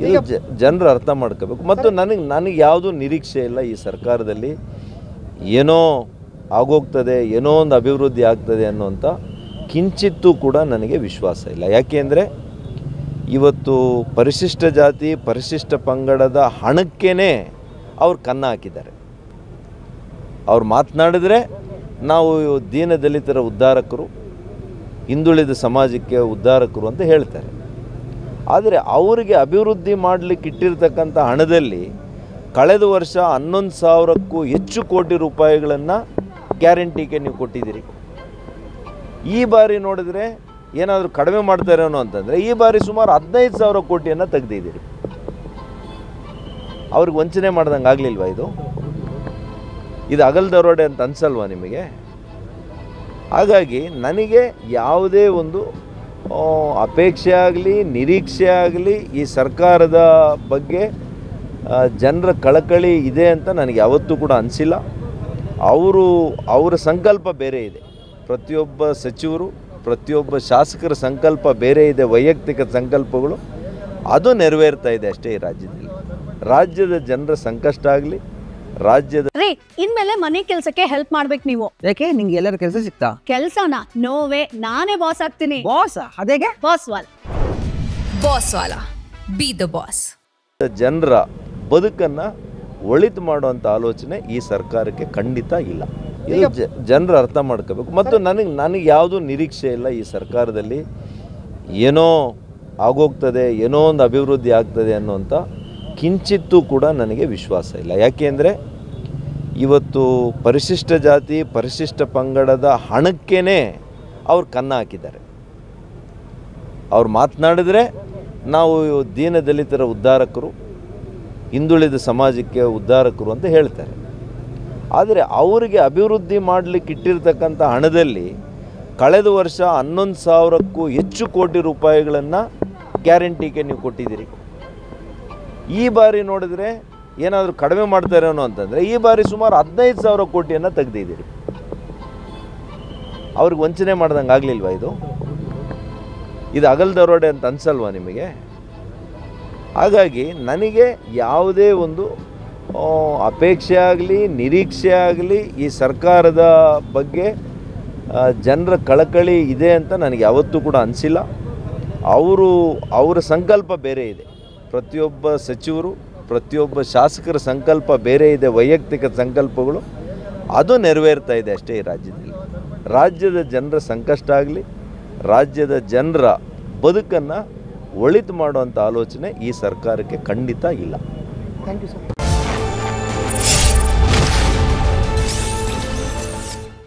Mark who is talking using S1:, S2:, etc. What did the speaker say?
S1: ಇದು ಜನರು ಅರ್ಥ ಮಾಡ್ಕೋಬೇಕು. ಮತ್ತು ನನಗೆ ಯಾವುದೂ ನಿರೀಕ್ಷೆ ಇಲ್ಲ ಈ ಸರ್ಕಾರದಲ್ಲಿ ಏನೋ ಆಗೋಗ್ತದೆ, ಏನೋ ಒಂದು ಅಭಿವೃದ್ಧಿ ಆಗ್ತದೆ ಅನ್ನೋಂಥ ಕಿಂಚಿತ್ತೂ ಕೂಡ ನನಗೆ ವಿಶ್ವಾಸ ಇಲ್ಲ. ಯಾಕೆಂದರೆ ಇವತ್ತು ಪರಿಶಿಷ್ಟ ಜಾತಿ ಪರಿಶಿಷ್ಟ ಪಂಗಡದ ಹಣಕ್ಕೇ ಅವ್ರು ಕನ್ನ ಹಾಕಿದ್ದಾರೆ. ಅವ್ರು ಮಾತನಾಡಿದ್ರೆ ನಾವು ದೀನದಲಿತರ ಉದ್ಧಾರಕರು, ಹಿಂದುಳಿದ ಸಮಾಜಕ್ಕೆ ಉದ್ಧಾರಕರು ಅಂತ ಹೇಳ್ತಾರೆ. ಆದರೆ ಅವರಿಗೆ ಅಭಿವೃದ್ಧಿ ಮಾಡಲಿಕ್ಕೆ ಇಟ್ಟಿರ್ತಕ್ಕಂಥ ಹಣದಲ್ಲಿ ಕಳೆದ ವರ್ಷ 11,000ಕ್ಕೂ ಹೆಚ್ಚು ಕೋಟಿ ರೂಪಾಯಿಗಳನ್ನು ಗ್ಯಾರಂಟಿಗೆ ನೀವು ಕೊಟ್ಟಿದ್ದೀರಿ. ಈ ಬಾರಿ ನೋಡಿದ್ರೆ ಏನಾದರೂ ಕಡಿಮೆ ಮಾಡ್ತಾರೇನೋ ಅಂತಂದರೆ ಈ ಬಾರಿ ಸುಮಾರು 15,000 ಕೋಟಿಯನ್ನು ತೆಗೆದಿದ್ದೀರಿ. ಅವ್ರಿಗೆ ವಂಚನೆ ಮಾಡ್ದಂಗೆ ಆಗಲಿಲ್ವಾ? ಇದು ಅಗಲ್ದರೋಡೆ ಅಂತ ಅನ್ಸಲ್ವಾ ನಿಮಗೆ? ಹಾಗಾಗಿ ನನಗೆ ಯಾವುದೇ ಒಂದು ಅಪೇಕ್ಷೆ ಆಗಲಿ ನಿರೀಕ್ಷೆ ಆಗಲಿ ಈ ಸರ್ಕಾರದ ಬಗ್ಗೆ ಜನರ ಕಳಕಳಿ ಇದೆ ಅಂತ ನನಗೆ ಯಾವತ್ತೂ ಕೂಡ ಅನಿಸಿಲ್ಲ. ಅವರ ಸಂಕಲ್ಪ ಬೇರೆ ಇದೆ, ಪ್ರತಿಯೊಬ್ಬ ಸಚಿವರು ಪ್ರತಿಯೊಬ್ಬ ಶಾಸಕರ ಸಂಕಲ್ಪ ಬೇರೆ ಇದೆ, ವೈಯಕ್ತಿಕ ಸಂಕಲ್ಪಗಳು, ಅದು ನೆರವೇರ್ತಾ ಇದೆ ಅಷ್ಟೇ. ಈ ರಾಜ್ಯದ ಜನರ ಸಂಕಷ್ಟ ಆಗಲಿ ರಾಜ್ಯದ
S2: ಇನ್ಮೇಲೆ ಮನೆ ಕೆಲಸಕ್ಕೆ ಹೆಲ್ಪ್ ಮಾಡ್ಬೇಕು ನೀವು.
S3: ಯಾಕೆ ನಿಂಗೆ ಎಲ್ಲರ ಕೆಲಸ ಸಿಗ್ತಾ?
S2: ಕೆಲಸನ ನೋವೇ, ನಾನೇ ಬಾಸ್ ಆಗ್ತೀನಿ.
S3: ಬಾಸ್ ಅದೇಗೆ?
S2: Boss wanna
S4: be the boss.
S1: ಜನರ ಬದುಕನ್ನು ಒಳಿತು ಮಾಡುವಂಥ ಆಲೋಚನೆ ಈ ಸರ್ಕಾರಕ್ಕೆ ಖಂಡಿತ ಇಲ್ಲ. ಇದು ಜನರು ಅರ್ಥ ಮಾಡ್ಕೋಬೇಕು. ಮತ್ತು ನನಗೆ ಯಾವುದೂ ನಿರೀಕ್ಷೆ ಇಲ್ಲ ಈ ಸರ್ಕಾರದಲ್ಲಿ ಏನೋ ಆಗೋಗ್ತದೆ, ಏನೋ ಒಂದು ಅಭಿವೃದ್ಧಿ ಆಗ್ತದೆ ಅನ್ನೋಂಥ ಕಿಂಚಿತ್ತೂ ಕೂಡ ನನಗೆ ವಿಶ್ವಾಸ ಇಲ್ಲ. ಯಾಕೆಂದರೆ ಇವತ್ತು ಪರಿಶಿಷ್ಟ ಜಾತಿ ಪರಿಶಿಷ್ಟ ಪಂಗಡದ ಹಣಕ್ಕೇ ಅವ್ರು ಕನ್ನ ಹಾಕಿದ್ದಾರೆ. ಅವ್ರು ಮಾತನಾಡಿದ್ರೆ ನಾವು ದೀನದಲಿತರ ಉದ್ಧಾರಕರು, ಹಿಂದುಳಿದ ಸಮಾಜಕ್ಕೆ ಉದ್ಧಾರಕರು ಅಂತ ಹೇಳ್ತಾರೆ. ಆದರೆ ಅವರಿಗೆ ಅಭಿವೃದ್ಧಿ ಮಾಡಲಿಕ್ಕೆ ಇಟ್ಟಿರ್ತಕ್ಕಂಥ ಹಣದಲ್ಲಿ ಕಳೆದ ವರ್ಷ 11,000ಕ್ಕೂ ಹೆಚ್ಚು ಕೋಟಿ ರೂಪಾಯಿಗಳನ್ನು ಗ್ಯಾರಂಟಿಗೆ ನೀವು ಕೊಟ್ಟಿದ್ದೀರಿ. ಈ ಬಾರಿ ನೋಡಿದ್ರೆ ಏನಾದರೂ ಕಡಿಮೆ ಮಾಡ್ತಾರೇನೋ ಅಂತಂದರೆ ಈ ಬಾರಿ ಸುಮಾರು 15,000 ಕೋಟಿಯನ್ನು ತೆಗೆದಿದ್ದೀರಿ. ಅವ್ರಿಗೆ ವಂಚನೆ ಮಾಡ್ದಂಗೆ ಆಗಲಿಲ್ವಾ? ಇದು ಅಗಲ್ದರೋಡೆ ಅಂತ ಅನ್ಸಲ್ವಾ ನಿಮಗೆ? ಹಾಗಾಗಿ ನನಗೆ ಯಾವುದೇ ಒಂದು ಅಪೇಕ್ಷೆ ಆಗಲಿ ನಿರೀಕ್ಷೆ ಆಗಲಿ ಈ ಸರ್ಕಾರದ ಬಗ್ಗೆ ಜನರ ಕಳಕಳಿ ಇದೆ ಅಂತ ನನಗೆ ಯಾವತ್ತೂ ಕೂಡ ಅನಿಸಿಲ್ಲ. ಅವರ ಸಂಕಲ್ಪ ಬೇರೆ ಇದೆ, ಪ್ರತಿಯೊಬ್ಬ ಸಚಿವರು ಪ್ರತಿಯೊಬ್ಬ ಶಾಸಕರ ಸಂಕಲ್ಪ ಬೇರೆ ಇದೆ, ವೈಯಕ್ತಿಕ ಸಂಕಲ್ಪಗಳು, ಅದು ನೆರವೇರ್ತಾ ಇದೆ ಅಷ್ಟೇ. ಈ ರಾಜ್ಯದ ಜನರ ಸಂಕಷ್ಟ ಆಗಲಿ ರಾಜ್ಯದ ಜನರ ಬದುಕನ್ನು ಒಳಿತು ಮಾಡುವಂಥ ಆಲೋಚನೆ ಈ ಸರ್ಕಾರಕ್ಕೆ ಖಂಡಿತ ಇಲ್ಲ.
S3: Thank you sir.